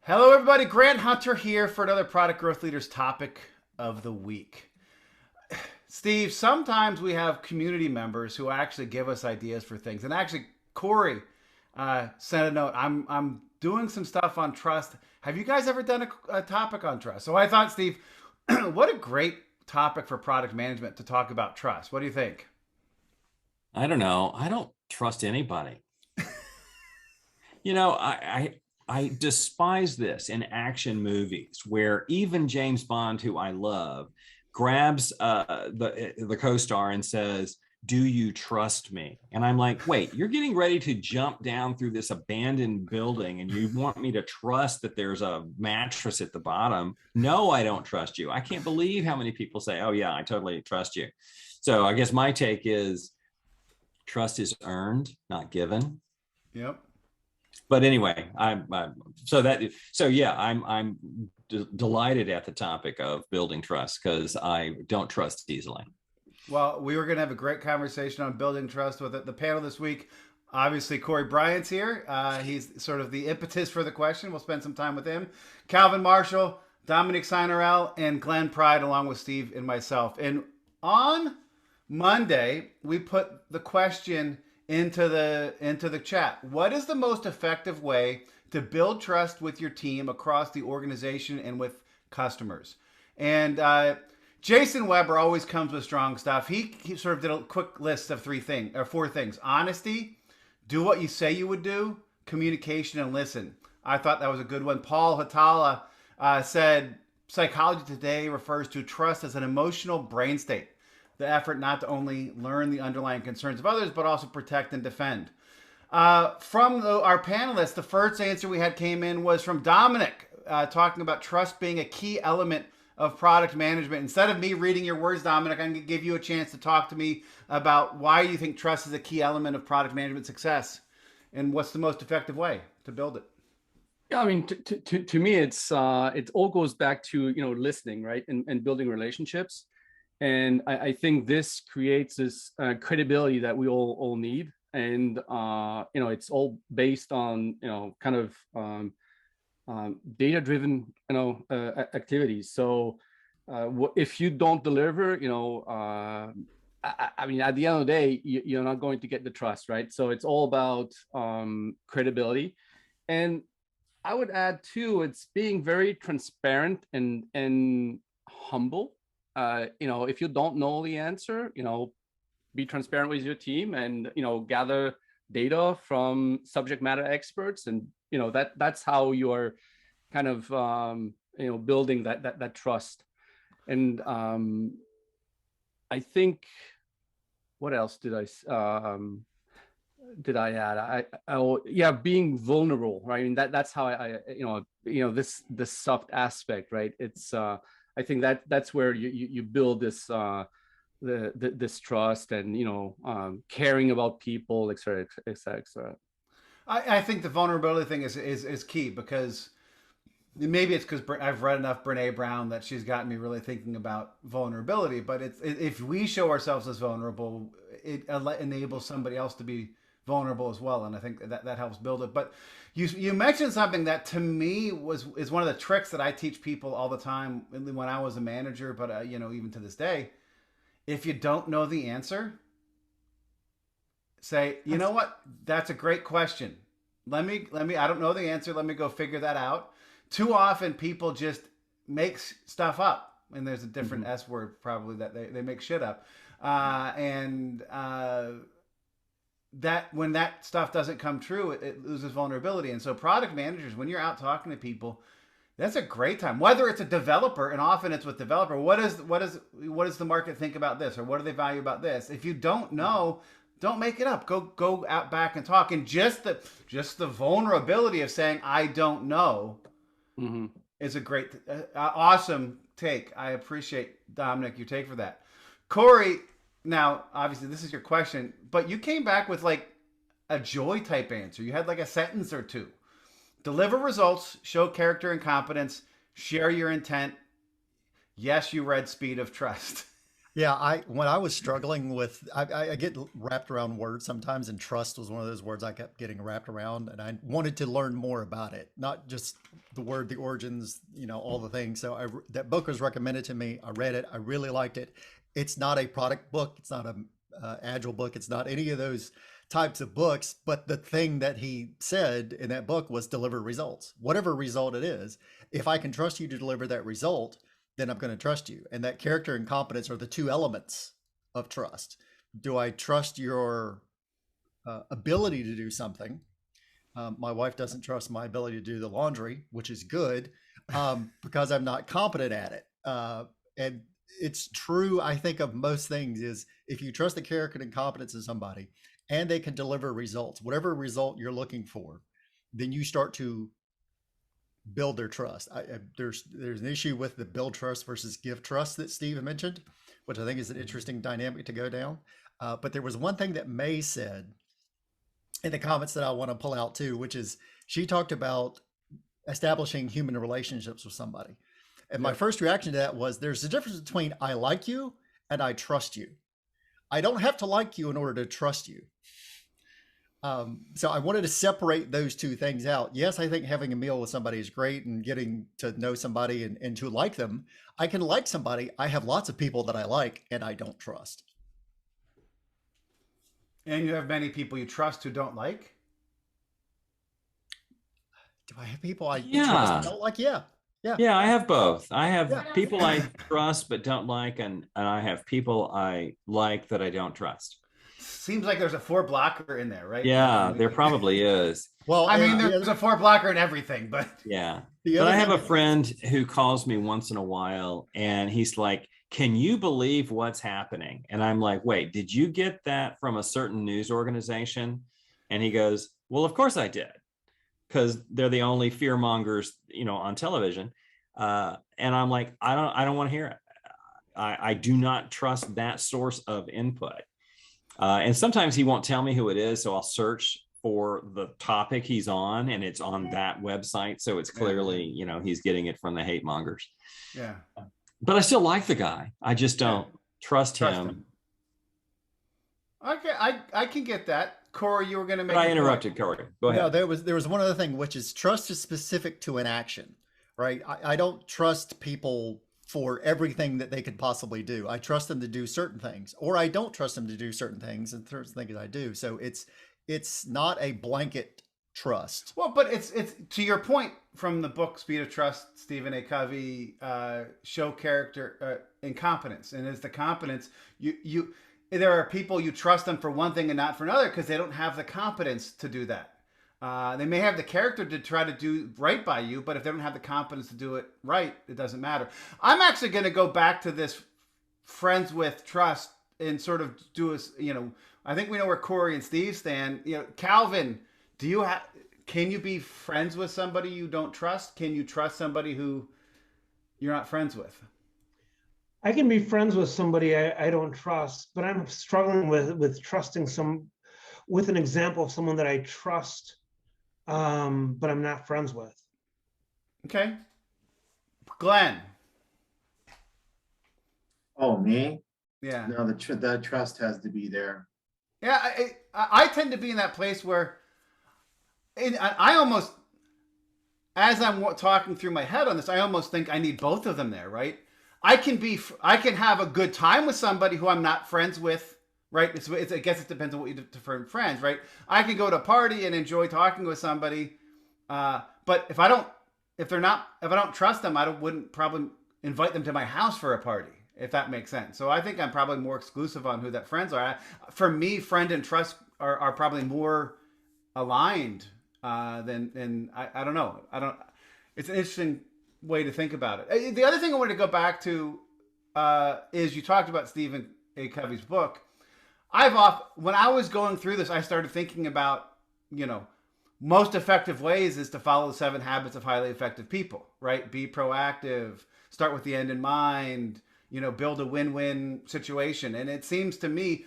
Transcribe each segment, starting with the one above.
Hello, everybody. Grant Hunter here for another Product Growth Leaders topic of the week. Steve, sometimes we have community members who actually give us ideas for things. And actually, Cory sent a note. I'm doing some stuff on trust. Have you guys ever done a topic on trust? So I thought, Steve, what a great topic for product management to talk about trust. What do you think? I don't know. I don't trust anybody. You know, I despise this in action movies where even James Bond, who I love, grabs the co-star and says, "Do you trust me?" And I'm like, "Wait, you're getting ready to jump down through this abandoned building and you want me to trust that there's a mattress at the bottom? No, I don't trust you." I can't believe how many people say, "Oh yeah, I totally trust you." So I guess my take is trust is earned, not given. Yep. But anyway, I'm delighted at the topic of building trust because I don't trust easily. Well, we were going to have a great conversation on building trust with it. The panel this week. Obviously, Cory Brian's here. He's sort of the impetus for the question. We'll spend some time with him. Calvin Marshall, Dominique Signorel, and Glenn Pride, along with Steve and myself. And on Monday, we put the question into the chat. What is the most effective way to build trust with your team across the organization and with customers? And Jason Weber always comes with strong stuff. He sort of did a quick list of four things: honesty, do what you say you would do, communication, and listen. I thought that was a good one. Paul Hatala said, psychology today refers to trust as an emotional brain state, the effort not to only learn the underlying concerns of others, but also protect and defend. Our panelists, the first answer we had came in was from Dominic, talking about trust being a key element of product management. Instead of me reading your words, Dominic, I'm going to give you a chance to talk to me about why you think trust is a key element of product management success, and what's the most effective way to build it. Yeah, I mean, to me, it all goes back to listening, right, and building relationships. And I think this creates this credibility that we all need, and it's all based on kind of data-driven activities. So if you don't deliver, I mean, at the end of the day, you're not going to get the trust, right? So it's all about credibility, and I would add too, it's being very transparent and humble. If you don't know the answer, be transparent with your team and, gather data from subject matter experts. And, that's how you are kind of, building that trust. And I think, what else did I add? Yeah, being vulnerable, right? I mean, that's how this soft aspect, right? It's, I think that's where you build this this trust and caring about people, et cetera, et cetera, et cetera. I think the vulnerability thing is key, because maybe it's because I've read enough Brene Brown that she's gotten me really thinking about vulnerability. But if we show ourselves as vulnerable, it enables somebody else to be vulnerable as well, and I think that helps build it. But you mentioned something that to me is one of the tricks that I teach people all the time when I was a manager, but even to this day. If you don't know the answer, say, you know what, that's a great question. Let me. I don't know the answer. Let me go figure that out. Too often people just make stuff up, and there's a different S word probably that they make shit up, and that when that stuff doesn't come true, it loses vulnerability. And so product managers, when you're out talking to people, that's a great time. Whether it's a developer, and often it's with developer, what does the market think about this, or what do they value about this? If you don't know, don't make it up. Go out back and talk. And just the vulnerability of saying I don't know is a great, awesome take. I appreciate, Dominic, your take for that. Cory, now obviously this is your question, but you came back with like a joy type answer. You had like a sentence or two. Deliver results, show character and competence, share your intent. Yes, you read Speed of Trust. Yeah, when I was struggling with, I get wrapped around words sometimes, and trust was one of those words I kept getting wrapped around, and I wanted to learn more about it, not just the word, the origins, all the things. So that book was recommended to me. I read it. I really liked it. It's not a product book. It's not a agile book. It's not any of those types of books. But the thing that he said in that book was deliver results, whatever result it is. If I can trust you to deliver that result, then I'm going to trust you. And that character and competence are the two elements of trust. Do I trust your ability to do something? My wife doesn't trust my ability to do the laundry, which is good, because I'm not competent at it. And it's true, I think, of most things is if you trust the character and competence of somebody and they can deliver results, whatever result you're looking for, then you start to build their trust. There's an issue with the build trust versus give trust that Steve mentioned, which I think is an interesting dynamic to go down. But there was one thing that May said in the comments that I want to pull out too, which is she talked about establishing human relationships with somebody. And my first reaction to that was there's a difference between I like you and I trust you. I don't have to like you in order to trust you. So I wanted to separate those two things out. Yes, I think having a meal with somebody is great and getting to know somebody and to like them. I can like somebody. I have lots of people that I like and I don't trust. And you have many people you trust who don't like? Do I have people I Yeah. trust and don't like? Yeah. Yeah, I have both. I have Yeah. people I trust but don't like, and I have people I like that I don't trust. Seems like there's a 4-blocker in there, right? Yeah, there probably is. Well, I mean, there's a 4-blocker in everything, but yeah. The But other I have thing- a friend who calls me once in a while and he's like, "Can you believe what's happening?" And I'm like, "Wait, did you get that from a certain news organization?" And he goes, "Well, of course I did, because they're the only fear mongers, on television." And I'm like, I don't want to hear it. I do not trust that source of input. And sometimes he won't tell me who it is, so I'll search for the topic he's on, and it's on that website. So it's clearly, he's getting it from the hate mongers. Yeah. But I still like the guy. I just don't trust him. Okay, I can get that. Corey, you were going to make. But I interrupted Corey. Go ahead. No, there was one other thing, which is trust is specific to an action, right? I don't trust people for everything that they could possibly do. I trust them to do certain things, or I don't trust them to do certain things, and certain things I do. So it's not a blanket trust. Well, but it's to your point from the book Speed of Trust, Stephen A. Covey, show character incompetence, and it's the competence you. There are people you trust them for one thing and not for another because they don't have the competence to do that. They may have the character to try to do right by you, but if they don't have the competence to do it right, it doesn't matter. I'm actually going to go back to this friends with trust and sort of do a, I think we know where Corey and Steve stand. Calvin, can you be friends with somebody you don't trust? Can you trust somebody who you're not friends with? I can be friends with somebody I don't trust, but I'm struggling with trusting with an example of someone that I trust, but I'm not friends with. Okay. Glenn. Oh, me? Yeah. No, the trust has to be there. Yeah, I tend to be in that place where I almost, as I'm talking through my head on this, I almost think I need both of them there, right? I can have a good time with somebody who I'm not friends with, right? I guess it depends on what you define friends, right? I can go to a party and enjoy talking with somebody, but if I don't trust them, wouldn't probably invite them to my house for a party, if that makes sense. So I think I'm probably more exclusive on who that friends are. For me, friend and trust are probably more aligned than I don't know. It's an interesting way to think about it. The other thing I wanted to go back to is you talked about Stephen A. Covey's book. When I was going through this, I started thinking about, most effective ways is to follow the 7 habits of highly effective people, right? Be proactive, start with the end in mind, build a win-win situation. And it seems to me,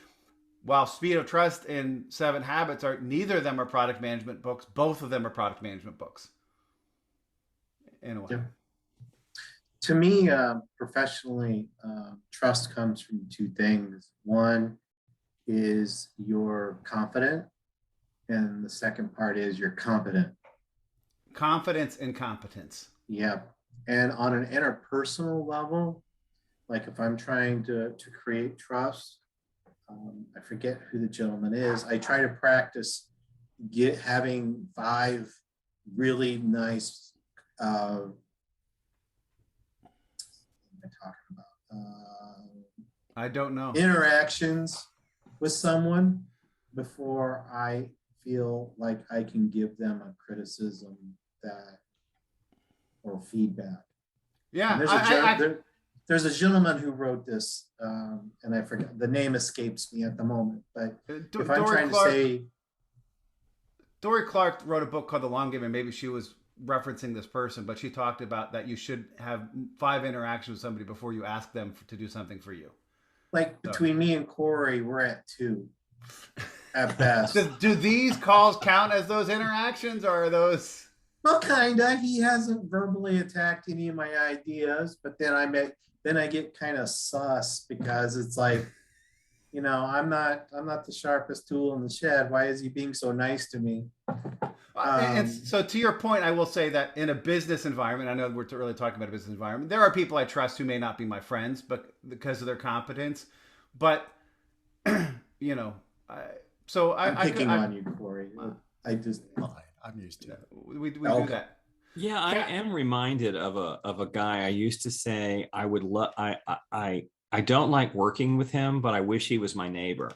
while Speed of Trust and 7 Habits neither of them are product management books, both of them are product management books. In a way. To me, professionally, trust comes from two things. One is you're confident, and the second part is you're competent. Confidence and competence. Yeah. And on an interpersonal level, like if I'm trying to create trust, I forget who the gentleman is. I try to practice having 5 really nice what am I talking about? I don't know. Interactions with someone before I feel like I can give them a criticism that or feedback. Yeah, there's a gentleman who wrote this, and I forget the name escapes me at the moment. But if I'm trying to say, Dory Clark wrote a book called The Long Game, and maybe she was referencing this person, but she talked about that you should have 5 interactions with somebody before you ask them to do something for you. Like between me and Cory, we're at 2 at best. Do these calls count as those interactions, or are those? Well, kinda. He hasn't verbally attacked any of my ideas, but then I get kind of sus because it's like, I'm not the sharpest tool in the shed. Why is he being so nice to me? And so to your point, I will say that in a business environment, I know we're really talking about a business environment, there are people I trust who may not be my friends, but because of their competence. But I'm picking on you, Cory. I'm used to it. We do that. Yeah, I am reminded of a guy I used to say I would love. I don't like working with him, but I wish he was my neighbor.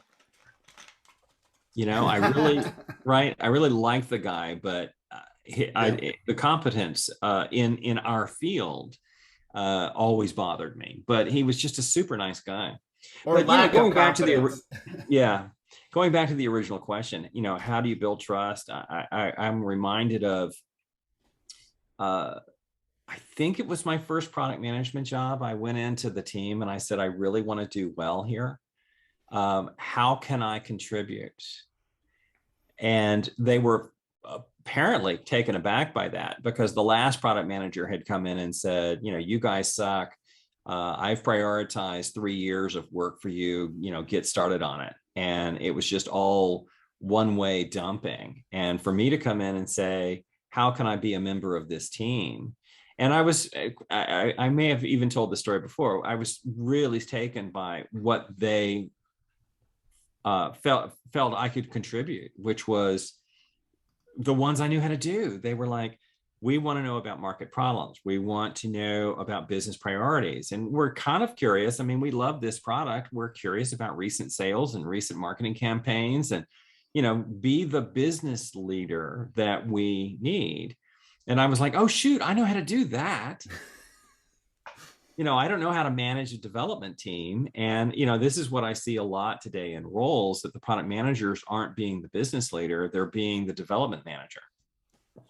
I really I really like the guy, but the competence in our field always bothered me. But he was just a super nice guy. Or but, going back to the original question, how do you build trust? I'm reminded of, I think it was my first product management job. I went into the team and I said, I really want to do well here. How can I contribute? And they were apparently taken aback by that because the last product manager had come in and said, you guys suck. I've prioritized 3 years of work for you, get started on it. And it was just all one-way dumping. And for me to come in and say, how can I be a member of this team? And I may have even told the story before. I was really taken by what they felt I could contribute, which was the ones I knew how to do. They were like, we want to know about market problems. We want to know about business priorities. And we're kind of curious. I mean, we love this product. We're curious about recent sales and recent marketing campaigns and, be the business leader that we need. And I was like, oh, shoot, I know how to do that. I don't know how to manage a development team. And, this is what I see a lot today in roles, that the product managers aren't being the business leader. They're being the development manager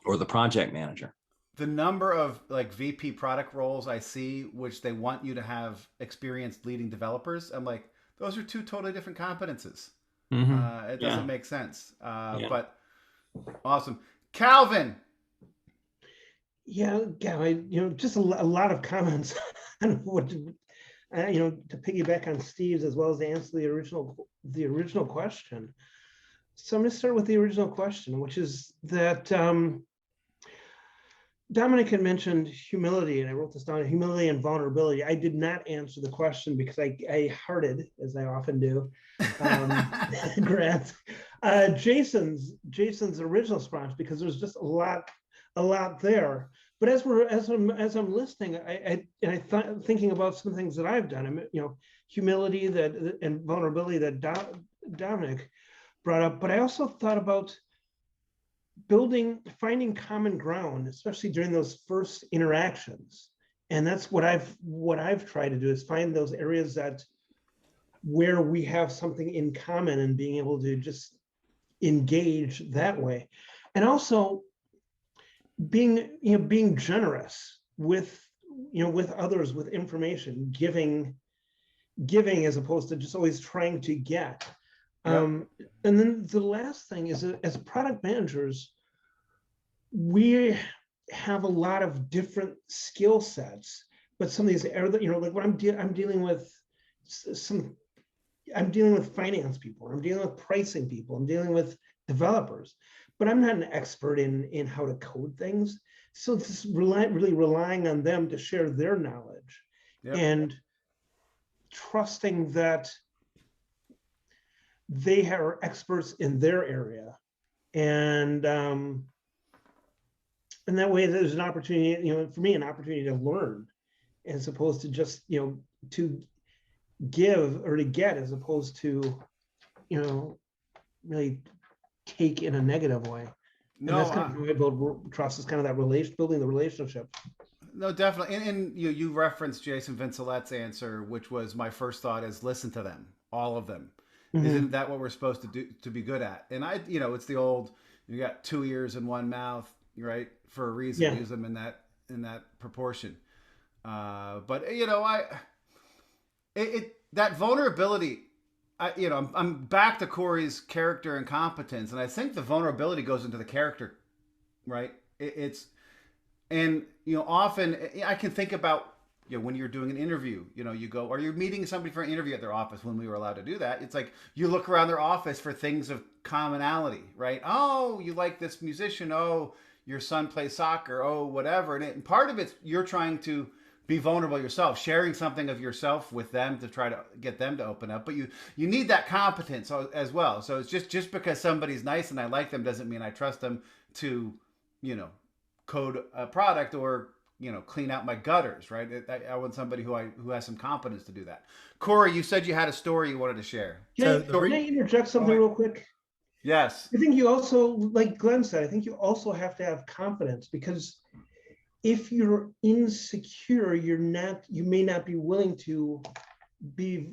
or the project manager. The number of VP product roles I see, which they want you to have experience leading developers, I'm like, those are 2 totally different competences. Mm-hmm. It doesn't make sense. But awesome. Calvin. Yeah, Gavin, just a lot of comments on what to piggyback on Steve's as well as to answer the original question. So I'm going to start with the original question, which is that Dominic had mentioned humility, and I wrote this down: humility and vulnerability. I did not answer the question because I hearted, as I often do, Grant, Jason's original response, because there's just a lot there. But as I'm listening, I thought, thinking about some things that I've done, humility and vulnerability that Dominic brought up, but I also thought about finding common ground, especially during those first interactions. And that's what I've tried to do, is find those areas where we have something in common and being able to just engage that way. And also being generous with others, with information, giving as opposed to just always trying to get. And then the last thing is, as product managers, we have a lot of different skill sets, but some of these are, you know, like when I'm dealing with some, I'm dealing with finance people, I'm dealing with pricing people, I'm dealing with developers, but I'm not an expert in how to code things. So it's really relying on them to share their knowledge. Yep. And trusting that they are experts in their area. And that way there's an opportunity, you know, for me, an opportunity to learn as opposed to just, you know, to give or to get, as opposed to, you know, really take in a negative way. And No, that's kind of how I build trust, is kind of that building the relationship. no, definitely. And you referenced Jason Vincelet's answer, which was my first thought is listen to them, all of them. Mhm. Isn't that what we're supposed to do, to be good at? And I, you know, it's the old, you got 2 ears and 1 mouth, right? For a reason, Yeah. use them in that proportion. But you know, that vulnerability, you know, I'm back to Cory's character and competence, and I think the vulnerability goes into the character, right? It's, and you know, often I can think about, you know, when you're doing an interview, you know, you go, or you're meeting somebody for an interview at their office when we were allowed to do that. It's like you look around their office for things of commonality, right? Oh, you like this musician. Oh, your son plays soccer. Oh, whatever. And part of it's you're trying to be vulnerable yourself, sharing something of yourself with them to try to get them to open up. But you need that competence as well. So it's just because somebody's nice and I like them doesn't mean I trust them to, you know, code a product or, you know, clean out my gutters, right? I want somebody who has some competence to do that. Cory, you said you had a story you wanted to share. Can I interject something real quick? Yes. I think you also, like Glenn said, I think you also have to have confidence, because if you're insecure, you may not be willing to be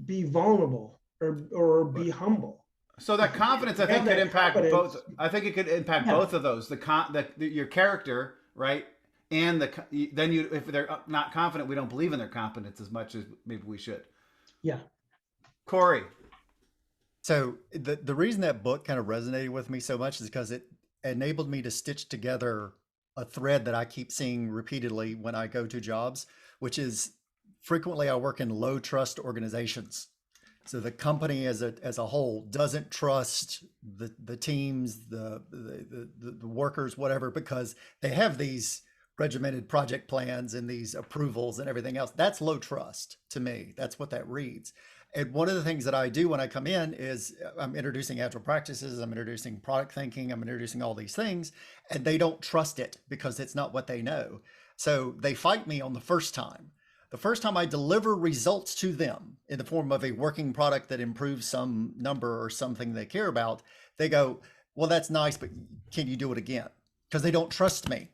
vulnerable or be humble. So that confidence, I think, could impact both. I think it could impact both of those. Your character, right? And if they're not confident, we don't believe in their competence as much as maybe we should. Yeah. Cory. So the reason that book kind of resonated with me so much is because it enabled me to stitch together a thread that I keep seeing repeatedly when I go to jobs, which is frequently I work in low trust organizations. So the company as a whole doesn't trust the teams, the workers, whatever, because they have these regimented project plans and these approvals and everything else. That's low trust to me. That's what that reads. And one of the things that I do when I come in is I'm introducing agile practices, I'm introducing product thinking, I'm introducing all these things, and they don't trust it because it's not what they know. So they fight me on the first time. The first time I deliver results to them in the form of a working product that improves some number or something they care about, they go, well, that's nice, but can you do it again? Because they don't trust me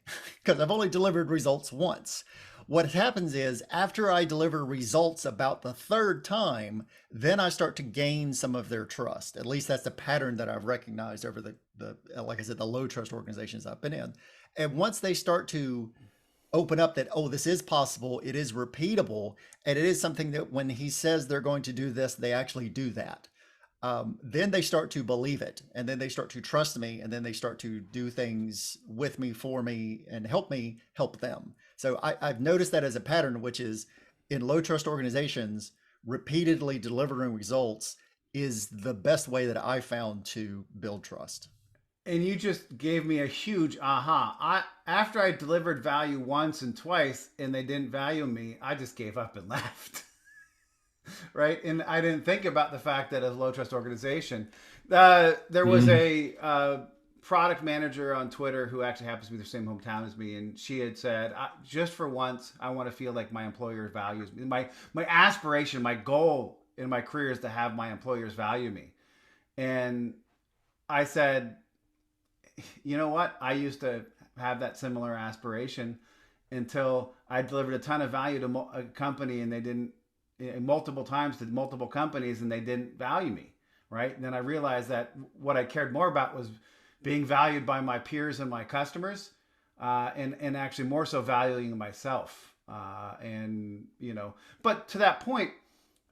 because I've only delivered results once. What happens is after I deliver results about the third time, then I start to gain some of their trust. At least that's the pattern that I've recognized over the like I said, the low trust organizations I've been in. And once they start to open up that, oh, this is possible, it is repeatable, and it is something that when he says they're going to do this, they actually do that. Then they start to believe it, and then they start to trust me, and then they start to do things with me, for me, and help me help them. So I've noticed that as a pattern, which is in low trust organizations, repeatedly delivering results is the best way that I found to build trust. And you just gave me a huge aha. After I delivered value once and twice and they didn't value me, I just gave up and left. Right? And I didn't think about the fact that as a low trust organization, there was a product manager on Twitter who actually happens to be the same hometown as me. And she had said, just for once, I want to feel like my employer values me. My aspiration, my goal in my career is to have my employers value me. And I said, you know what? I used to have that similar aspiration until I delivered a ton of value to a company and they didn't, multiple times to multiple companies, and they didn't value me, right? And then I realized that what I cared more about was being valued by my peers and my customers, and actually more so valuing myself. And, you know, but to that point,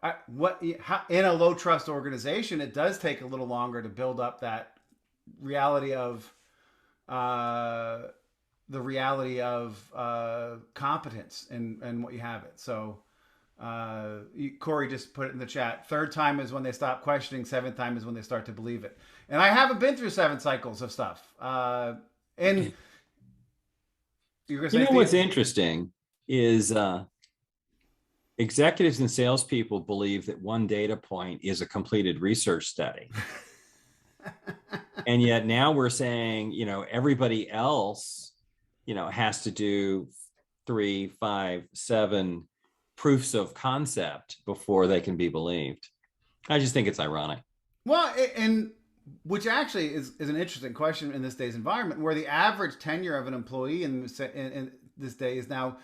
in a low trust organization, it does take a little longer to build up that reality of the reality of competence and what you have it. So Cory just put it in the chat. Third time is when they stop questioning. Seventh time is when they start to believe it. And I haven't been through 7 cycles of stuff. And you're gonna say, You know Steve? what's interesting is executives and salespeople believe that one data point is a completed research study. And yet now we're saying, you know, everybody else, you know, has to do 3, 5, 7 proofs of concept before they can be believed. I just think it's ironic. Well, and which actually is an interesting question in this day's environment, where the average tenure of an employee in this day is now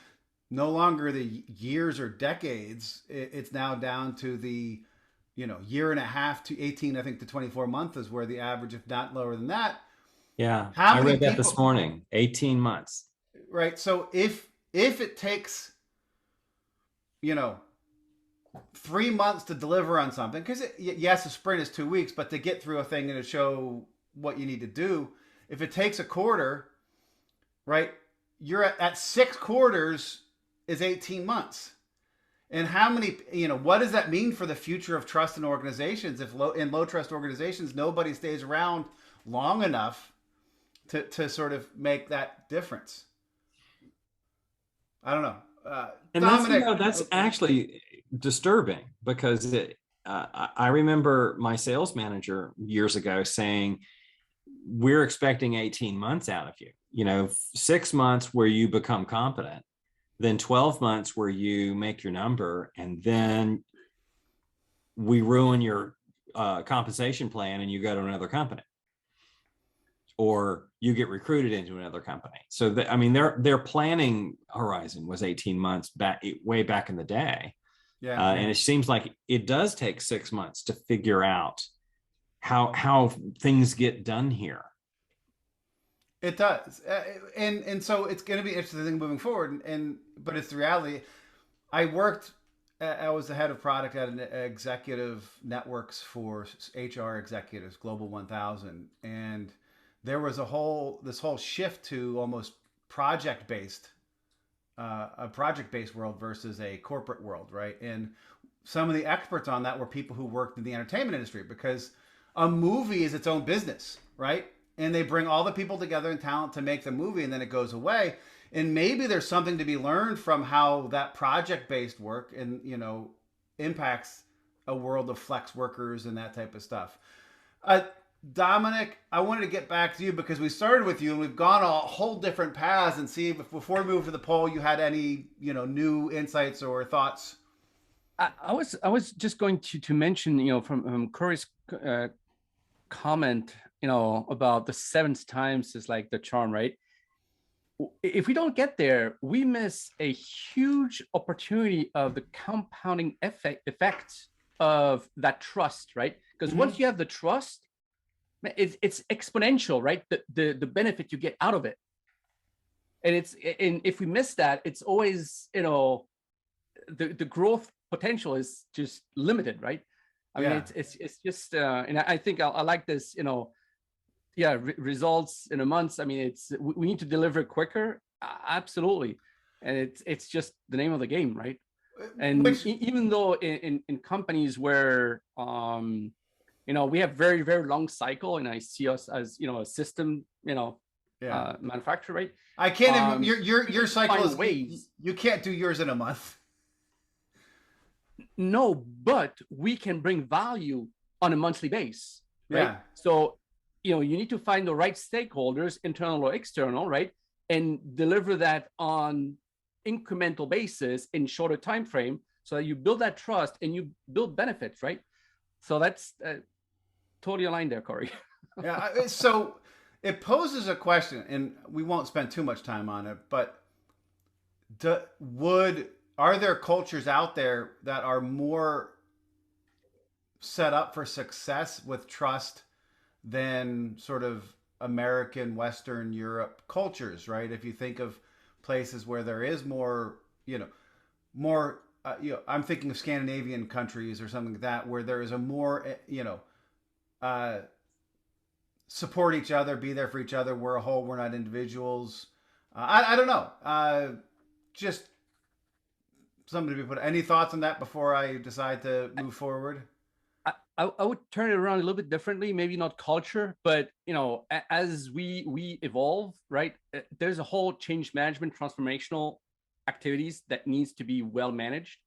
no longer the years or decades. It's now down to the, you know, year and a half to 18, I think, to 24 months is where the average, if not lower than that. Yeah, How I many read that people- this morning. 18 months. Right. So if it takes, you know, 3 months to deliver on something, because yes, a sprint is 2 weeks, but to get through a thing and to show what you need to do, if it takes a quarter, right, you're at 6 quarters is 18 months. And how many, you know, what does that mean for the future of trust in organizations? If in low trust organizations, nobody stays around long enough to sort of make that difference. I don't know. And Dominic, that's actually disturbing, because I remember my sales manager years ago saying, we're expecting 18 months out of you, you know, 6 months where you become competent, then 12 months where you make your number, and then we ruin your compensation plan and you go to another company, or you get recruited into another company. So I mean, their planning horizon was 18 months way back in the day. yeah, And it seems like it does take 6 months to figure out how things get done here. it does, and so it's going to be interesting moving forward. But it's the reality. I was the head of product at an executive networks for HR executives, Global 1000, and there was this whole shift to almost project based, a project based world versus a corporate world, right? And some of the experts on that were people who worked in the entertainment industry, because a movie is its own business, right? And they bring all the people together and talent to make the movie, and then it goes away. And maybe there's something to be learned from how that project-based work and, you know, impacts a world of flex workers and that type of stuff. Dominic, I wanted to get back to you because we started with you and we've gone a whole different paths, and see if before we move to the poll, you had any, you know, new insights or thoughts. I was just going to mention, you know, from Cory's comment, you know, about the 7th times is like the charm, right? If we don't get there, we miss a huge opportunity of the compounding effect of that trust, right? Because once you have the trust, it's exponential, right? The benefit you get out of it. And if we miss that, it's always, you know, the growth potential is just limited, right? I mean, it's just, and I think I like this, you know, results in a month. I mean, we need to deliver quicker, absolutely, and it's just the name of the game, right? And even though in companies where you know, we have very, very long cycle, and I see us as, you know, a system, you know, manufacturer, right? I can't even your cycle is ways. You can't do yours in a month. No, but we can bring value on a monthly base, right? Yeah. So, you know, you need to find the right stakeholders, internal or external, right? And deliver that on incremental basis in shorter time frame, so that you build that trust and you build benefits, right? So that's totally aligned there, Cory. Yeah. So it poses a question, and we won't spend too much time on it, but are there cultures out there that are more set up for success with trust than sort of American, Western Europe cultures, right? If you think of places where there is more, you know, I'm thinking of Scandinavian countries or something like that, where there is a more, you know, support each other, be there for each other. We're a whole, we're not individuals. I don't know. Just somebody to put. Any thoughts on that before I decide to move forward? I would turn it around a little bit differently, maybe not culture, but as we evolve, right? There's a whole change management, transformational activities that needs to be well managed,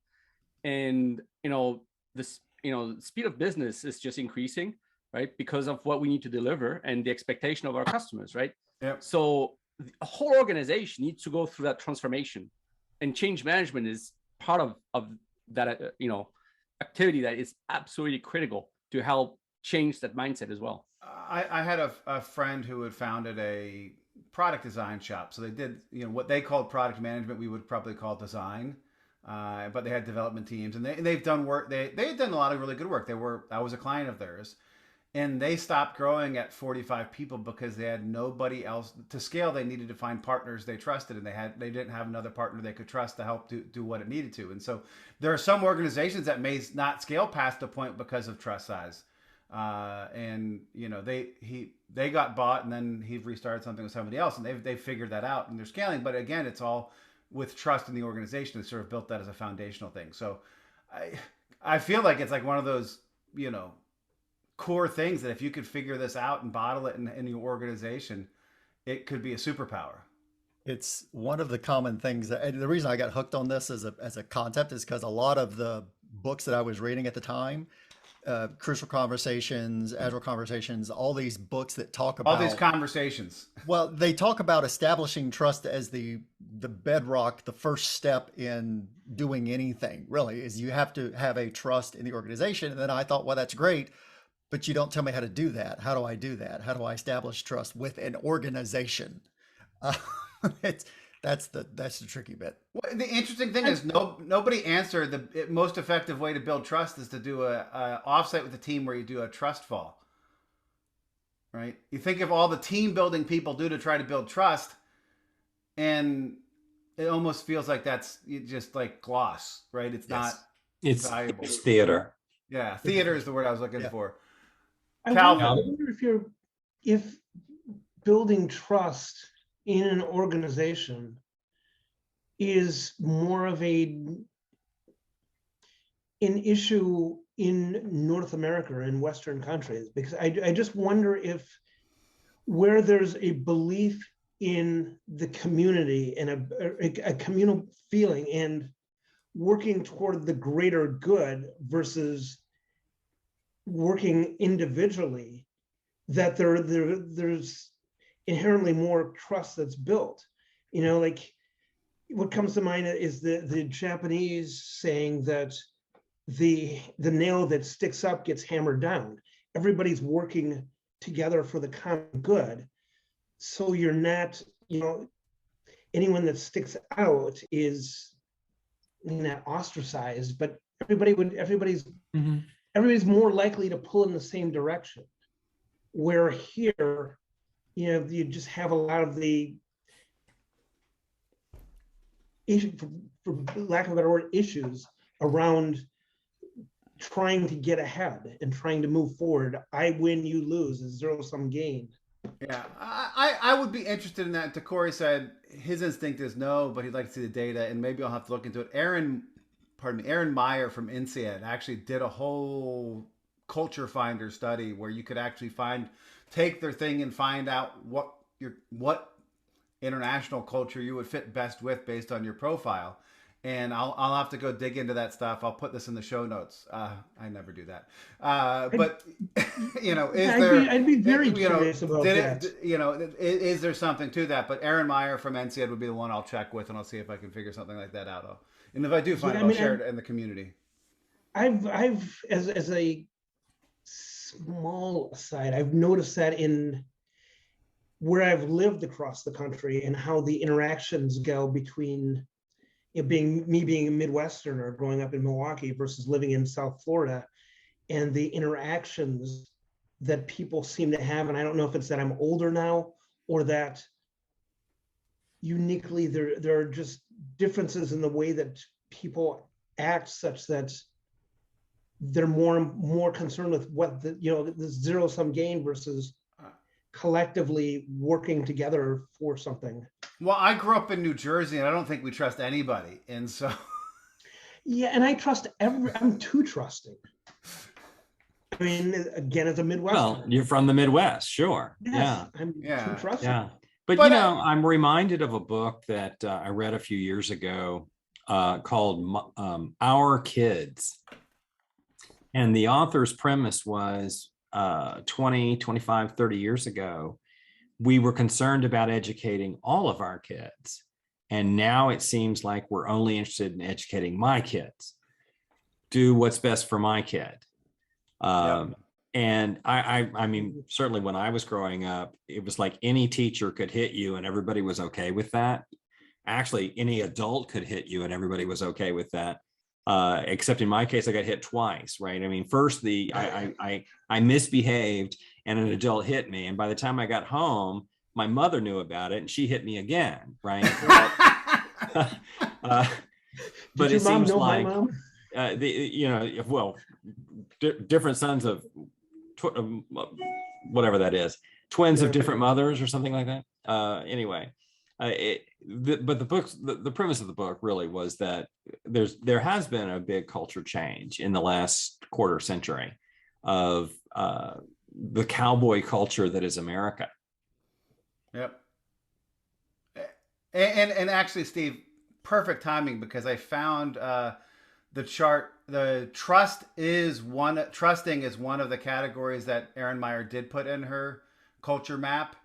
and this speed of business is just increasing, right? Because of what we need to deliver and the expectation of our customers, right? Yep. So the whole organization needs to go through that transformation, and change management is part of that activity that is absolutely critical to help change that mindset as well. I had a friend who had founded a product design shop. So they did, what they called product management, we would probably call design. But they had development teams, and they've done work. They had done a lot of really good work. I was a client of theirs, and they stopped growing at 45 people because they had nobody else to scale. They needed to find partners they trusted, and they didn't have another partner they could trust to help do what it needed to. And so there are some organizations that may not scale past a point because of trust size. And they got bought, and then he restarted something with somebody else, and they figured that out, and they're scaling. But again, it's all with trust in the organization. They sort of built that as a foundational thing. So I feel like it's like one of those, core things that if you could figure this out and bottle it in your organization, it could be a superpower. It's one of the common things and the reason I got hooked on this as a concept is because a lot of the books that I was reading at the time, Crucial Conversations, Agile Conversations, all these books that talk about all these conversations. Well, they talk about establishing trust as the bedrock, the first step in doing anything, really, is you have to have a trust in the organization. And then I thought, well, that's great, but you don't tell me how to do that. How do I do that? How do I establish trust with an organization? That's the tricky bit. Well, the interesting thing is nobody answered the most effective way to build trust is to do a offsite with the team where you do a trust fall. Right? You think of all the team building people do to try to build trust, and it almost feels like that's just like gloss, right? It's not valuable. It's theater. Yeah, theater is the word I was looking for. I wonder if building trust in an organization is more of an issue in North America or in Western countries, because I just wonder if where there's a belief in the community and a communal feeling and working toward the greater good versus working individually, that there's inherently more trust that's built. Like what comes to mind is the Japanese saying that the nail that sticks up gets hammered down. Everybody's working together for the common good. So you're not, anyone that sticks out is not ostracized, but everybody's more likely to pull in the same direction. Where here, you just have a lot of the, for lack of a better word, issues around trying to get ahead and trying to move forward. I win, you lose, is zero-sum game. Yeah, I would be interested in that. Cory said his instinct is no, but he'd like to see the data, and maybe I'll have to look into it. Aaron Meyer from INSEAD actually did a whole culture finder study where you could actually take their thing and find out what international culture you would fit best with based on your profile. And I'll have to go dig into that stuff. I'll put this in the show notes. I never do that. But I'd be very curious about that. Is there something to that? But Aaron Meyer from NCED would be the one I'll check with, and I'll see if I can figure something like that out. And if I do find it, I'll share it in the community. I've as a small aside, I've noticed that in where I've lived across the country and how the interactions go between being a Midwesterner growing up in Milwaukee versus living in South Florida, and the interactions that people seem to have. And I don't know if it's that I'm older now or that uniquely there are just differences in the way that people act, such that they're more concerned with what the zero-sum gain versus collectively working together for something. Well, I grew up in New Jersey, and I don't think we trust anybody, and so Yeah, and I trust I'm too trusting. I mean, again, as a Midwesterner. Well, you're from the Midwest, sure. Yes, I'm Yeah. too trusting. Yeah. But, But, I'm reminded of a book that I read a few years ago called Our Kids. And the author's premise was 20, 25, 30 years ago, we were concerned about educating all of our kids. And now it seems like we're only interested in educating my kids. Do what's best for my kid. And I mean, certainly when I was growing up, it was like any teacher could hit you and everybody was okay with that. Actually, any adult could hit you and everybody was okay with that. Except in my case, I got hit twice, right? I mean, first I misbehaved and an adult hit me. And by the time I got home, my mother knew about it and she hit me again, right? But it seems like different sons of whatever that is, twins of different mothers or something like that. Anyway, but the premise of the book really was that there has been a big culture change in the last quarter century of the cowboy culture that is America. Yep. And actually, Steve, perfect timing, because I found the chart. The trusting is one of the categories that Erin Meyer did put in her culture map,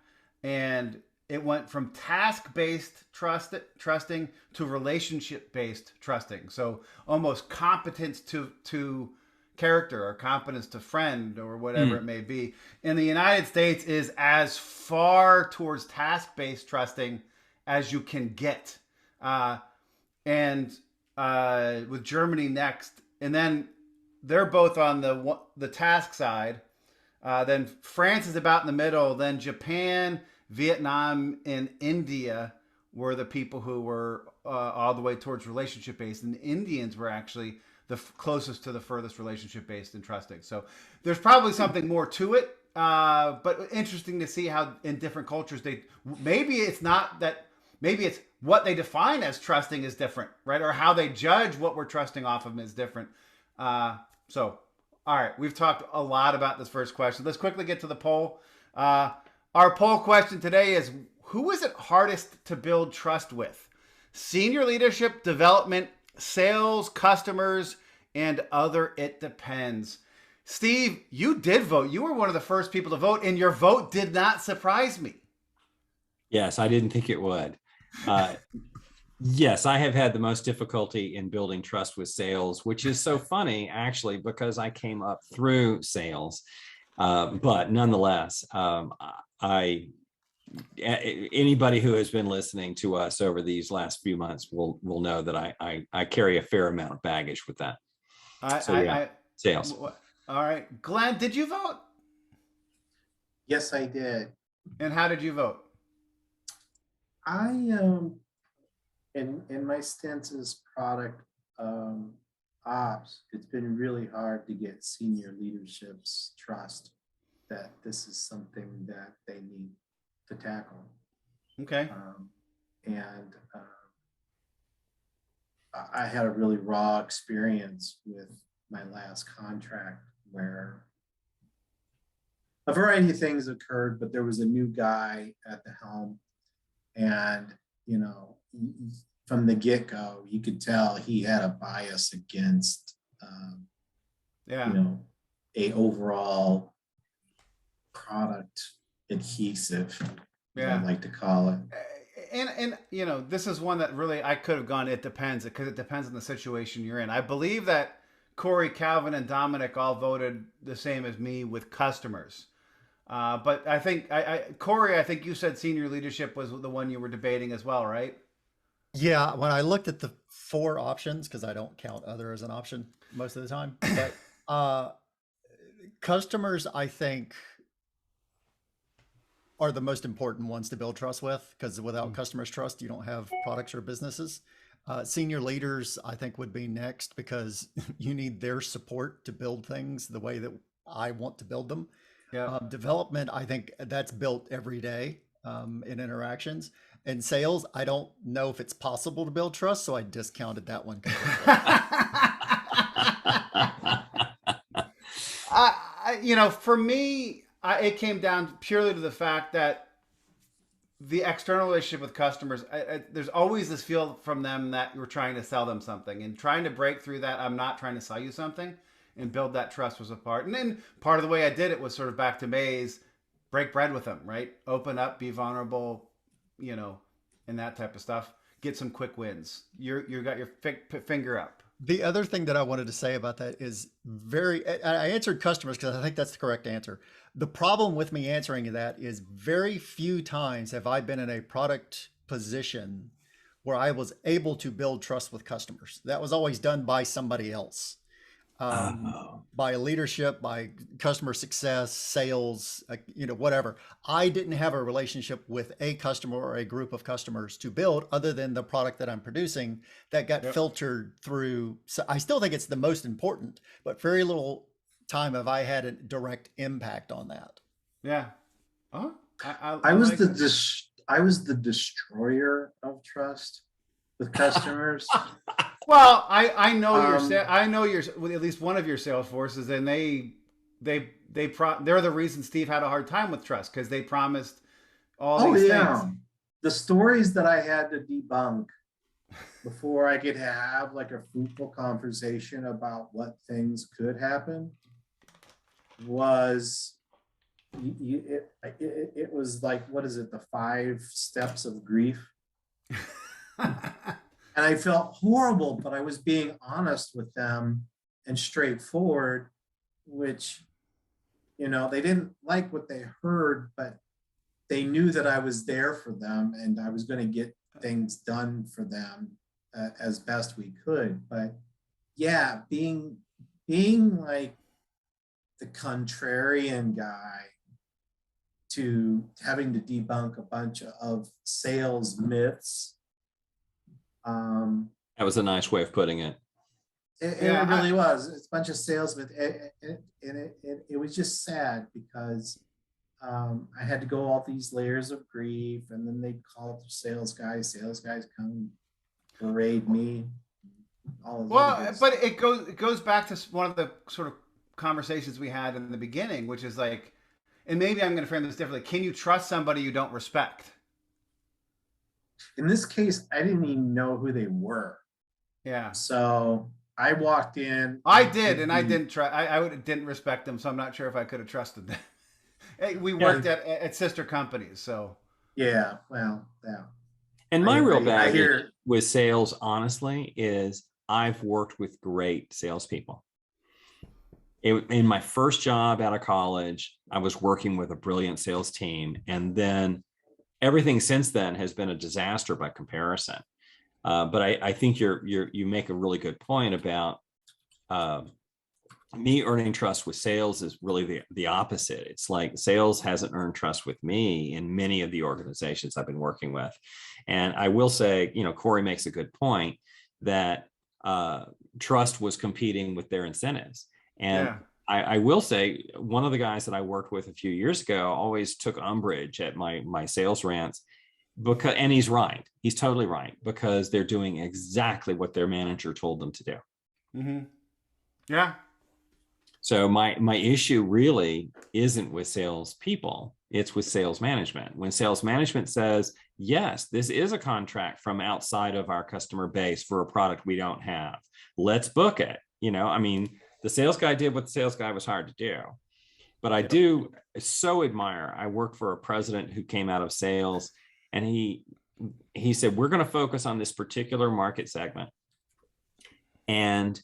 and it went from task-based trusting to relationship-based trusting. So almost competence to character or competence to friend or whatever it may be. In the United States is as far towards task-based trusting as you can get. And with Germany next, and then they're both on the task side. Then France is about in the middle. Then Japan, Vietnam, and India were the people who were all the way towards relationship based, and the Indians were actually the closest to the furthest relationship based and trusting. So there's probably something more to it, but interesting to see how in different cultures maybe it's what they define as trusting is different, right? Or how they judge what we're trusting off of them is different. So, all right, we've talked a lot about this first question. Let's quickly get to the poll. Our poll question today is, who is it hardest to build trust with? Senior leadership, development, sales, customers, and other it depends. Steve, you did vote. You were one of the first people to vote, and your vote did not surprise me. Yes, I didn't think it would. Yes, I have had the most difficulty in building trust with sales, which is so funny, actually, because I came up through sales. But nonetheless, anybody who has been listening to us over these last few months will know that I carry a fair amount of baggage with that. Sales. All right, Glenn, did you vote? Yes, I did. And how did you vote? I in my stints as product ops, it's been really hard to get senior leadership's trust that this is something that they need to tackle. Okay. I had a really raw experience with my last contract where a variety of things occurred, but there was a new guy at the helm, and from the get-go, you could tell he had a bias against a overall product adhesive, I like to call it. And this is one that really I could have gone, it depends, because it depends on the situation you're in. I believe that Cory, Calvin, and Dominic all voted the same as me with customers. But I think, Cory, I think you said senior leadership was the one you were debating as well, right? Yeah, when I looked at the 4 options, because I don't count other as an option most of the time, but customers, I think, are the most important ones to build trust with, because without customers' trust, you don't have products or businesses. Senior leaders, I think, would be next, because you need their support to build things the way that I want to build them. Yeah. Development, I think that's built every day in interactions. And sales, I don't know if it's possible to build trust, so I discounted that one completely. For me, it came down purely to the fact that the external relationship with customers, there's always this feel from them that you're trying to sell them something, and trying to break through that. I'm not trying to sell you something, and build that trust was a part. And then part of the way I did it was sort of back to Mays, break bread with them, right? Open up, be vulnerable, and that type of stuff. Get some quick wins. You got your finger up. The other thing that I wanted to say about that is I answered customers because I think that's the correct answer. The problem with me answering that is very few times have I been in a product position where I was able to build trust with customers. That was always done by somebody else. By leadership, by customer success, sales, whatever. I didn't have a relationship with a customer or a group of customers to build other than the product that I'm producing that got filtered through. So I still think it's the most important, but very little time have I had a direct impact on that. Yeah. I was the destroyer of trust with customers. Well, I know I know your at least one of your sales forces, and they're the reason Steve had a hard time with trust, because they promised all these things. The stories that I had to debunk before I could have like a fruitful conversation about what things could happen was it was like, what is it, the 5 steps of grief? And I felt horrible, but I was being honest with them and straightforward, which, they didn't like what they heard, but they knew that I was there for them and I was going to get things done for them as best we could. But yeah, being like the contrarian guy to having to debunk a bunch of sales myths. That was a nice way of putting it. It really was. It's a bunch of salesmen, and it was just sad because I had to go all these layers of grief, and then they'd call up the sales guys. Sales guys come berate me. But it goes back to one of the sort of conversations we had in the beginning, which is like, and maybe I'm going to frame this differently. Can you trust somebody you don't respect? In this case, I didn't even know who they were. Yeah. So I walked in. I did, and I didn't try. I didn't respect them, so I'm not sure if I could have trusted them. Hey, we worked at sister companies, so. Yeah. Well, yeah. And my real baggage with sales, honestly, is I've worked with great salespeople. In my first job out of college, I was working with a brilliant sales team, and then everything since then has been a disaster by comparison. But I think you make a really good point about me earning trust with sales is really the opposite. It's like sales hasn't earned trust with me in many of the organizations I've been working with. And I will say, Cory makes a good point that trust was competing with their incentives. And I will say one of the guys that I worked with a few years ago always took umbrage at my sales rants and he's right. He's totally right, because they're doing exactly what their manager told them to do. Mm-hmm. Yeah. So my issue really isn't with sales people. It's with sales management. When sales management says, yes, this is a contract from outside of our customer base for a product we don't have, let's book it. The sales guy did what the sales guy was hired to do. But I do so admire, I worked for a president who came out of sales, and he said, we're going to focus on this particular market segment. And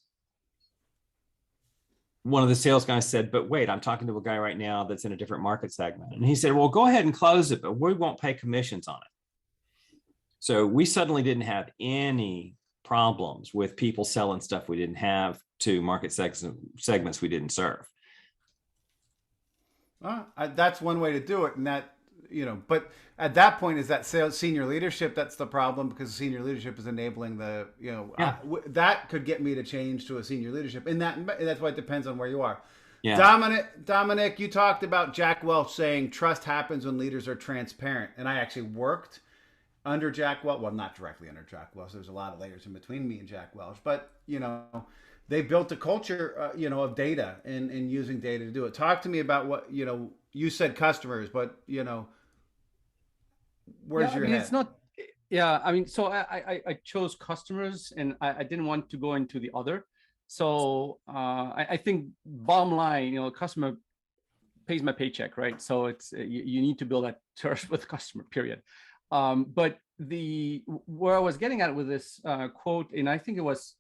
one of the sales guys said, but wait, I'm talking to a guy right now that's in a different market segment. And he said, well, go ahead and close it, but we won't pay commissions on it. So we suddenly didn't have any problems with people selling stuff we didn't have to market segments we didn't serve. That's one way to do it. And that, but at that point, is that senior leadership that's the problem, because senior leadership is enabling that could get me to change to a senior leadership. And that's why it depends on where you are. Yeah. Dominic, you talked about Jack Welch saying trust happens when leaders are transparent. And I actually worked under Jack Welch. Well, not directly under Jack Welch. There's a lot of layers in between me and Jack Welch. But, they built a culture, of data and using data to do it. Talk to me about what, you said customers, but, where's your head? It's not. Yeah, I mean, so I chose customers, and I didn't want to go into the other. So I think bottom line, customer pays my paycheck, right? So it's you need to build that trust with the customer, period. But where I was getting at with this quote, and I think it was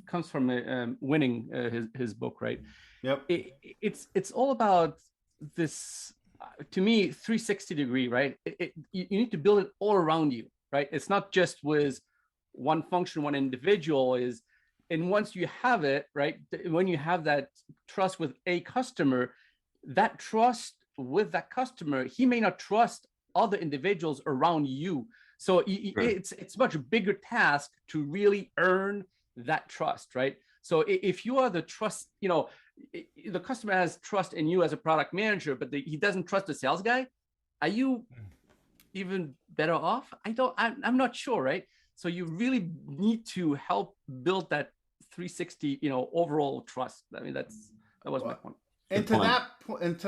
comes from Winning, his book, right? Yep. It's all about this. To me, 360 degree, right? You need to build it all around you, right? It's not just with one function, one individual is, and once you have it, right? When you have that trust with a customer, that trust with that customer, he may not trust other individuals around you. So it's much bigger task to really earn that trust, right? So if you are the trust, the customer has trust in you as a product manager, but he doesn't trust the sales guy, are you even better off? I'm not sure, right? So you really need to help build that 360, overall trust. I mean, that was my point. And to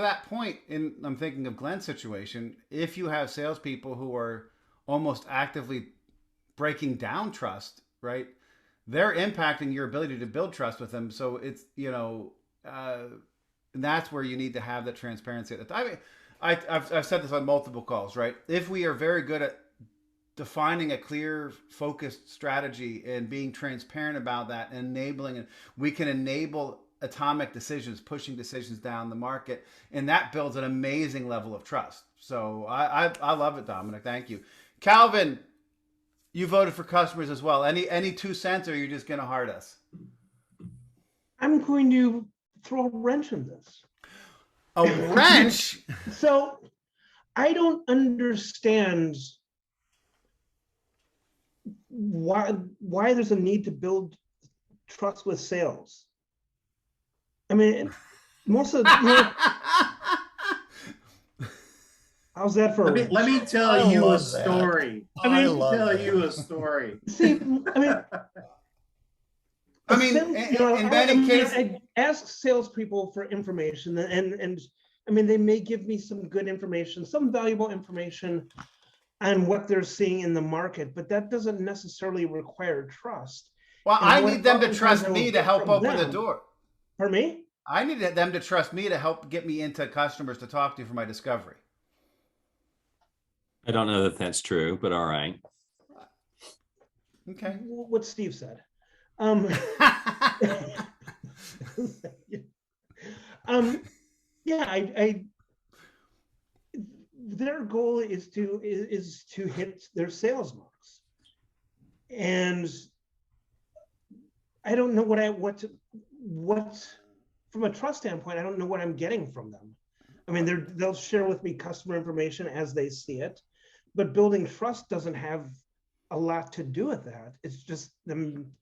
that point, I'm thinking of Glenn's situation. If you have salespeople who are almost actively breaking down trust, right? They're impacting your ability to build trust with them. So it's, and that's where you need to have that transparency. I mean, I've said this on multiple calls, right? If we are very good at defining a clear, focused strategy and being transparent about that and enabling it, we can enable atomic decisions, pushing decisions down the market, and that builds an amazing level of trust. So I love it, Dominic. Thank you. Calvin, you voted for customers as well. Any 2 cents, or are you just going to heart us? I'm going to throw a wrench in this. A wrench? So I don't understand why there's a need to build trust with sales. I mean, most of how's that for? Let me tell you a story. You a story. See, I mean, in many cases, I ask salespeople for information, and I mean, they may give me some good information, some valuable information on what they're seeing in the market, but that doesn't necessarily require trust. Well, I need them to trust me to help open the door. Pardon me? I need them to trust me to help get me into customers to talk to for my discovery. I don't know that that's true, but all right. Okay. What Steve said. Yeah, their goal is to hit their sales marks, and I don't know what from a trust standpoint, I don't know what I'm getting from them. I mean, they'll share with me customer information as they see it, but building trust doesn't have a lot to do with that. It's just them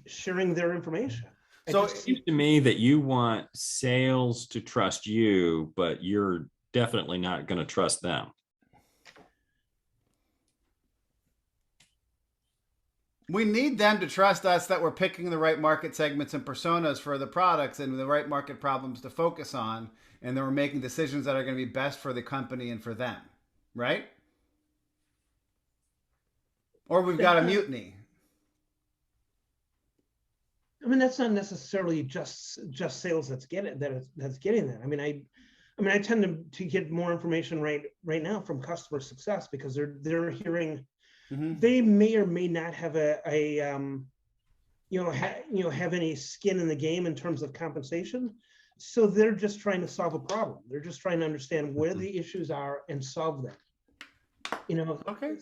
sharing their information. So it seems to me that you want sales to trust you, but you're definitely not going to trust them. We need them to trust us that we're picking the right market segments and personas for the products and the right market problems to focus on, and that we're making decisions that are going to be best for the company and for them, right? Or we've got a mutiny. I mean, that's not necessarily just sales that's getting that. I mean, I tend to get more information right now from customer success, because they're hearing. Mm-hmm. They may or may not have have any skin in the game in terms of compensation. So they're just trying to solve a problem. They're just trying to understand where the issues are and solve them. Okay.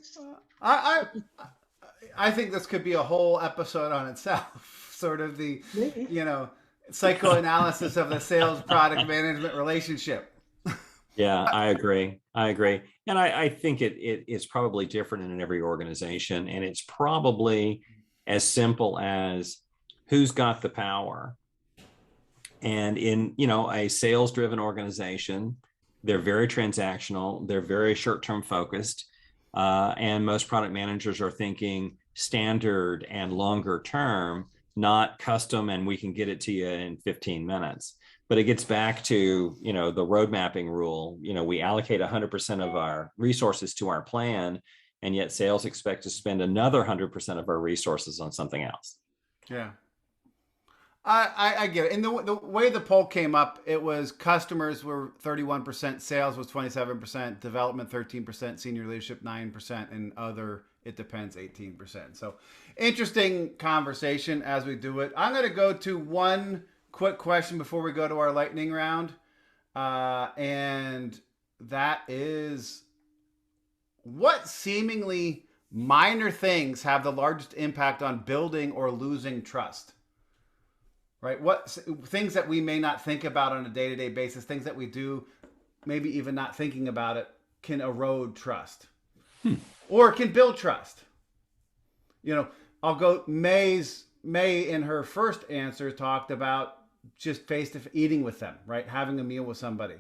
I think this could be a whole episode on itself. Sort of the, psychoanalysis of the sales product management relationship. Yeah, I agree. And I think it's probably different in every organization. And it's probably as simple as who's got the power. And in, a sales driven organization, they're very transactional, they're very short-term focused. And most product managers are thinking standard and longer term, not custom, and we can get it to you in 15 minutes. But it gets back to, the road mapping rule. We allocate 100% of our resources to our plan, and yet sales expect to spend another 100% of our resources on something else. Yeah. I get it. And the way the poll came up, it was customers were 31%, sales was 27%, development 13%, senior leadership 9%, and other, it depends, 18%. So interesting conversation as we do it. I'm going to go to one quick question before we go to our lightning round. And that is, what seemingly minor things have the largest impact on building or losing trust? Right? What things that we may not think about on a day-to-day basis, things that we do, maybe even not thinking about it, can erode trust or can build trust. I'll go, May in her first answer talked about just face-to-face eating with them, right? Having a meal with somebody.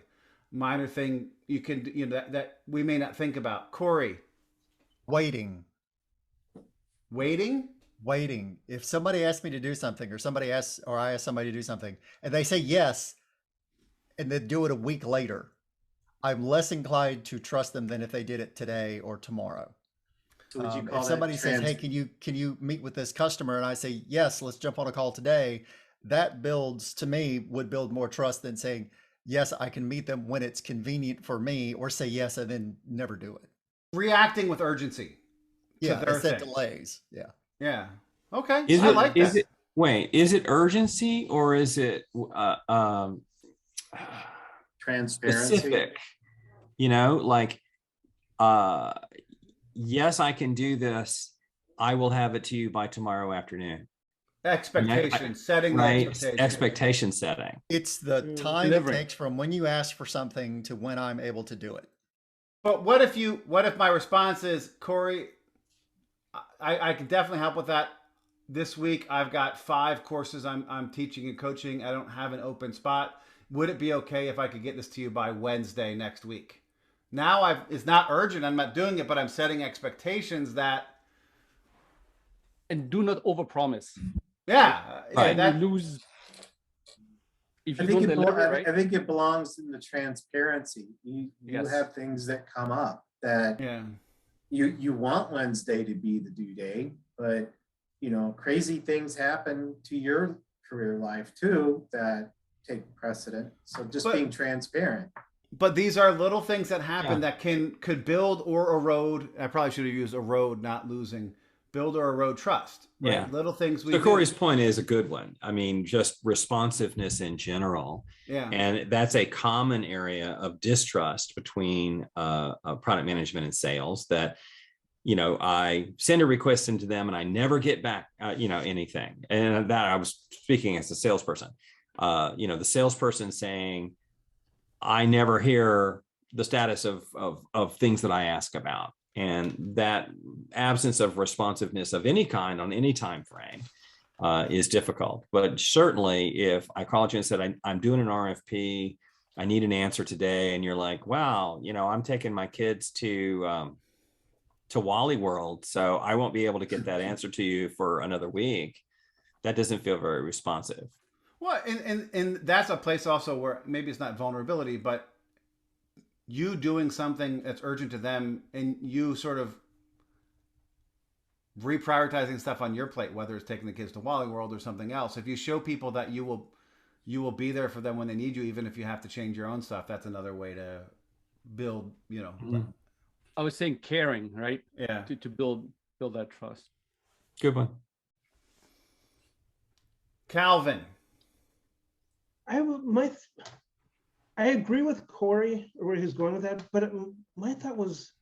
Minor thing you can, that we may not think about. Cory. Waiting. If somebody asks me to do something, or I ask somebody to do something, and they say yes, and then do it a week later, I'm less inclined to trust them than if they did it today or tomorrow. So would you call if somebody says, "Hey, can you meet with this customer?" and I say, "Yes, let's jump on a call today," that would build more trust than saying, "Yes, I can meet them when it's convenient for me," or say yes and then never do it. Reacting with urgency. Yeah, instead delays. Yeah. Yeah. Okay. I like that. Is it urgency or is it transparency? Specific? Yes, I can do this. I will have it to you by tomorrow afternoon. Expectation setting. Right. Expectation setting. It's the time it takes from when you ask for something to when I'm able to do it. But what if my response is, Cory, I can definitely help with that. This week, I've got 5 courses I'm teaching and coaching. I don't have an open spot. Would it be okay if I could get this to you by Wednesday next week? Now it's not urgent. I'm not doing it, but I'm setting expectations that. And do not overpromise. Yeah. Right. You lose. If you don't deliver, right? I think it belongs in the transparency. You have things that come up that you want Wednesday to be the due date, but crazy things happen to your career life too that take precedent. So being transparent. But these are little things that happen that could build or erode. I probably should have used erode, not losing. Build or erode trust. Right? Yeah. Little things we So Cory's point is a good one. I mean, just responsiveness in general. Yeah. And that's a common area of distrust between product management and sales that, I send a request into them and I never get back, anything. And that I was speaking as a salesperson, the salesperson saying, I never hear the status of things that I ask about. And that absence of responsiveness of any kind on any time frame is difficult. But certainly if I called you and said, I'm doing an RFP, I need an answer today. And you're like, wow, I'm taking my kids to Wally World, so I won't be able to get that answer to you for another week. That doesn't feel very responsive. Well, and that's a place also where maybe it's not vulnerability, but you doing something that's urgent to them and you sort of reprioritizing stuff on your plate, whether it's taking the kids to Wally World or something else. If you show people that you will be there for them when they need you, even if you have to change your own stuff, that's another way to build, I was saying caring, right? Yeah. To build that trust. Good one. Calvin. I agree with Cory where he's going with that, but my thought was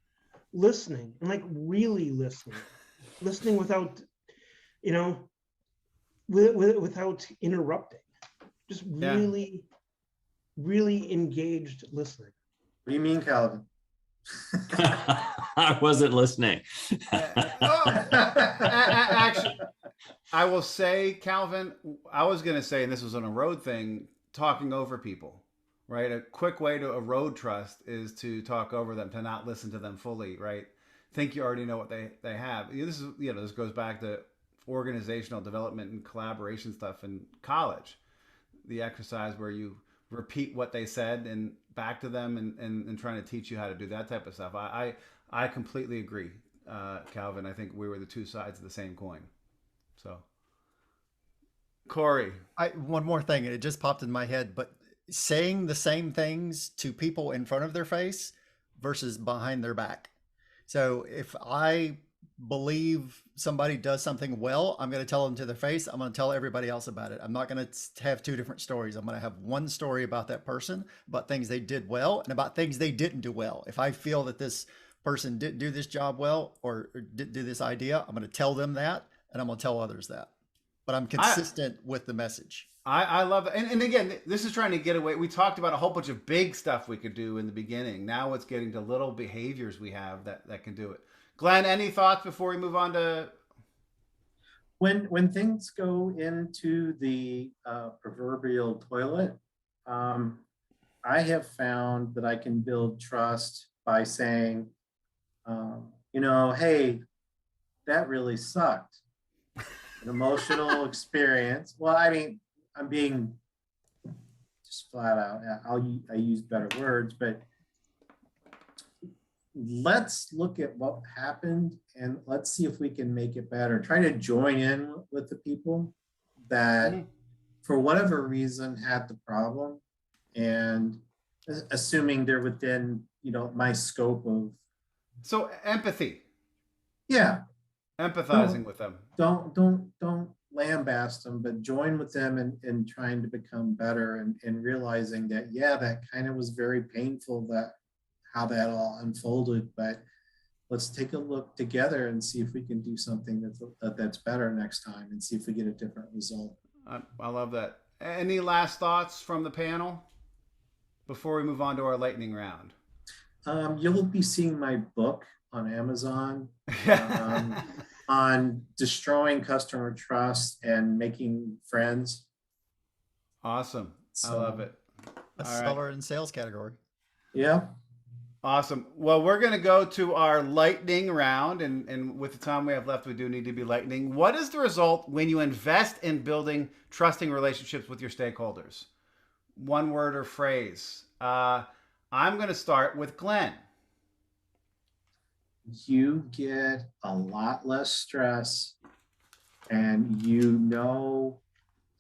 listening and really listening without, without interrupting, just really, really engaged listening. What do you mean, Calvin? I wasn't listening. Actually, I will say, Calvin, I was going to say, and this was an erode thing, talking over people, right? A quick way to erode trust is to talk over them, to not listen to them fully, right? Think you already know what they have. This is, this goes back to organizational development and collaboration stuff in college. The exercise where you repeat what they said and back to them and trying to teach you how to do that type of stuff. I completely agree, Calvin. I think we were the two sides of the same coin. So, Cory. One more thing, and it just popped in my head, but saying the same things to people in front of their face versus behind their back. So if I believe somebody does something well, I'm going to tell them to their face. I'm going to tell everybody else about it. I'm not going to have two different stories. I'm going to have one story about that person, about things they did well, and about things they didn't do well. If I feel that this person didn't do this job well or didn't do this idea, I'm going to tell them that, and I'm going to tell others that. But I'm consistent with the message. I love it. And again, this is trying to get away. We talked about a whole bunch of big stuff we could do in the beginning. Now it's getting to little behaviors we have that can do it. Glenn, any thoughts before we move on to... When things go into the proverbial toilet, I have found that I can build trust by saying, hey, that really sucked. An emotional experience. Well, I mean, I'm being just flat out. I use better words, but let's look at what happened and let's see if we can make it better. Try to join in with the people that, for whatever reason, had the problem, and assuming they're within, my scope of. So empathy. Yeah. Empathizing with them. Don't lambast them, but join with them in trying to become better and realizing that, that kind of was very painful, that how that all unfolded, but let's take a look together and see if we can do something that's better next time and see if we get a different result. I love that. Any last thoughts from the panel before we move on to our lightning round? You'll be seeing my book on Amazon on destroying customer trust and making friends. Awesome. I love it. Bestseller in sales category. Yeah. Awesome. Well, we're going to go to our lightning round, and with the time we have left, we do need to be lightning. What is the result when you invest in building trusting relationships with your stakeholders? One word or phrase. I'm going to start with Glenn. You get a lot less stress, and you know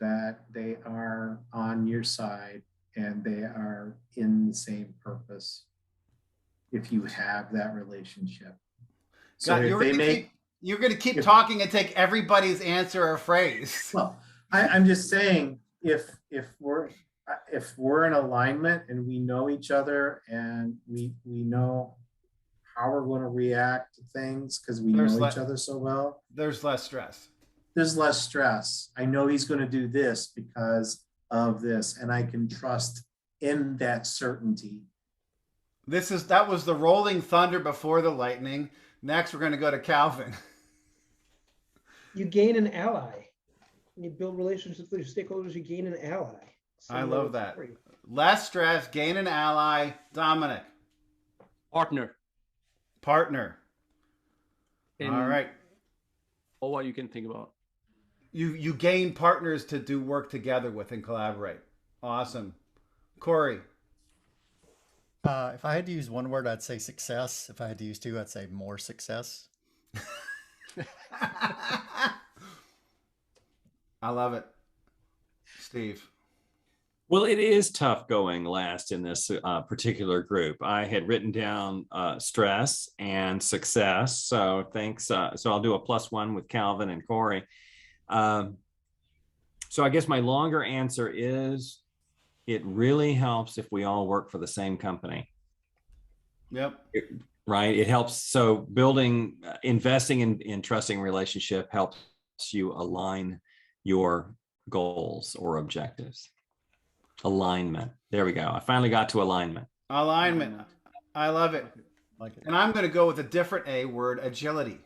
that they are on your side and they are in the same purpose if you have that relationship. So God, you're going to keep talking and take everybody's answer or phrase. Well, I'm just saying, if we're in alignment and we know each other and we know how we're going to react to things because we know each other so well, there's less stress. There's less stress. I know he's going to do this because of this, and I can trust in that certainty. That was the rolling thunder before the lightning. Next, we're going to go to Calvin. You gain an ally. When you build relationships with your stakeholders, you gain an ally. I love that. Less stress, gain an ally. Dominic. Partner. All right. Or what you can think about. You gain partners to do work together with and collaborate. Awesome. Cory. If I had to use one word, I'd say success. If I had to use two, I'd say more success. I love it. Steve. Well, it is tough going last in this particular group. I had written down stress and success. So thanks. So I'll do a +1 with Calvin and Cory. So I guess my longer answer is it really helps if we all work for the same company. Yep. Right. It helps. So investing in trusting relationship helps you align your goals or objectives. Alignment. There we go. I finally got to alignment. Alignment. I love it. Like it. And I'm going to go with a different A word, agility.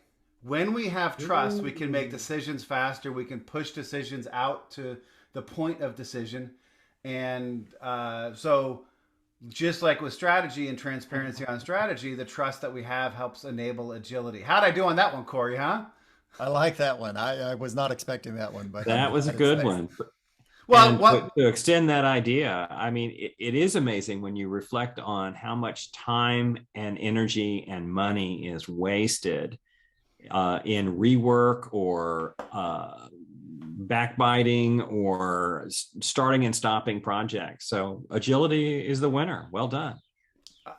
When we have trust, we can make decisions faster. We can push decisions out to the point of decision. And so just like with strategy and transparency on strategy, the trust that we have helps enable agility. How'd I do on that one, Cory, huh? I like that one. I was not expecting that one, but That was a good one. Well, And what to extend that idea, I mean, it is amazing when you reflect on how much time and energy and money is wasted in rework or backbiting or starting and stopping projects. So agility is the winner. Well done.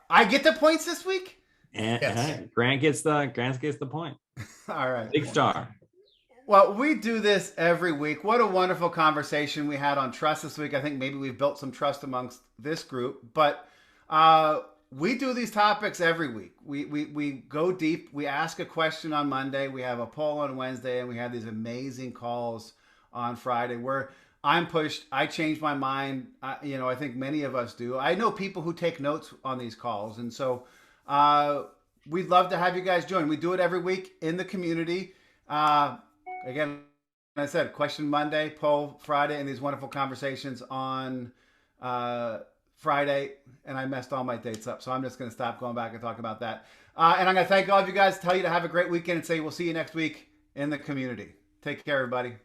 I get the points this week? And Yes. Grant gets the point. All right. Big star. Well, we do this every week. What a wonderful conversation we had on trust this week. I think maybe we've built some trust amongst this group, but we do these topics every week. We go deep. We ask a question on Monday. We have a poll on Wednesday, and we have these amazing calls on Friday where I'm pushed. I change my mind. I think many of us do. I know people who take notes on these calls, and so we'd love to have you guys join. We do it every week in the community. Again, I said, question Monday, poll Friday, and these wonderful conversations on Friday. And I messed all my dates up, so I'm just going to stop going back and talk about that. And I'm going to thank all of you guys, tell you to have a great weekend, and say we'll see you next week in the community. Take care, everybody.